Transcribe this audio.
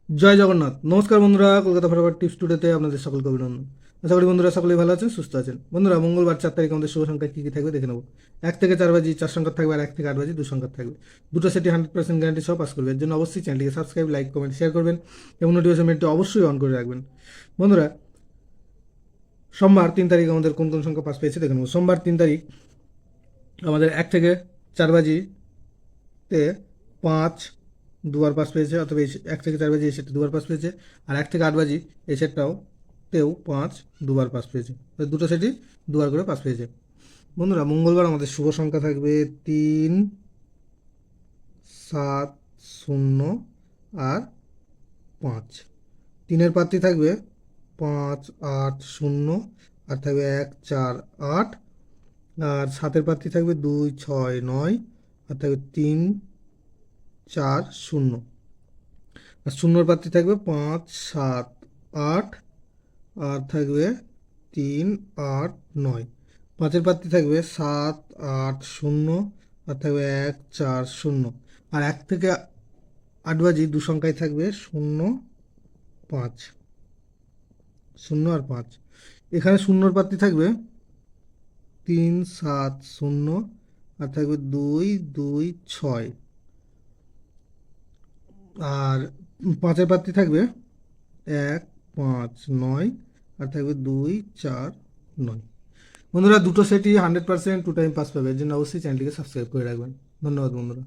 জয় জগন্নাথ। নমস্কার বন্ধুরা, কলকাতা ফটাফট টিপস টুডেতে আপনাদের সকলকে অভিনন্দন। আশা করি বন্ধুরা সকলেই ভালো আছেন, সুস্থ আছেন। বন্ধুরা, মঙ্গলবার 4 তারিখ আমাদের শুভ সংখ্যা কী কী থাকবে দেখে নেব। 1 থেকে 4 বাজি 4 সংখ্যা থাকবে, আর 1 থেকে 8 বাজি 2 সংখ্যা থাকবে। দুটো সেটি 100% গ্যারান্টি সহ পাস করবে। এর জন্য অবশ্যই চ্যানেলটিকে সাবস্ক্রাইব, লাইক, কমেন্ট, শেয়ার করবেন এবং নোটিফিকেশন বেলটি অবশ্যই অন করে রাখবেন। বন্ধুরা, সোমবার 3 তারিখ আমাদের কোন কোন সংখ্যা পাস পেয়েছে দেখে নেব। সোমবার 3 তারিখ আমাদের 1 থেকে 4 বাজিতে 5 দুবার পাস পেয়েছে, অথবা 1 থেকে 4 বাজি এই সেটটা দুবার পাস পেয়েছে। আর 1 থেকে 8 বাজি এই সেটটাও 5 দুবার পাস পেয়েছে। দুটো সেটই দুবার করে পাস পেয়েছে। বন্ধুরা, মঙ্গলবার আমাদের শুভ সংখ্যা থাকবে 3, 7, 0 আর 5। 3-এর প্রার্থী থাকবে 5, 8, 0, আর থাকবে 1, 4, 8। আর 7-এর প্রার্থী থাকবে 2, 6, 9, আর থাকবে 3, 4, 0। আর শূন্যর প্রার্থী থাকবে 5, 7, 8, আর থাকবে 3, 8, 9। 5-এর প্রার্থী থাকবে 7, 8, 0, আর থাকবে 1, 4, 0। আর 1 থেকে 8 বাজি দু সংখ্যায় থাকবে 0, 5। 0 আর 5। এখানে শূন্যর প্রার্থী থাকবে 3, 7, 0, আর থাকবে 2, 2, 6। আর 5-এর প্রার্থী থাকবে 1, 5, 9, আর থাকবে 2, 4, 9। বন্ধুরা, দুটো সেটই 100% টু টাইম পাস পাবে। এর জন্য অবশ্যই চ্যানেলটিকে সাবস্ক্রাইব করে রাখবেন। ধন্যবাদ বন্ধুরা।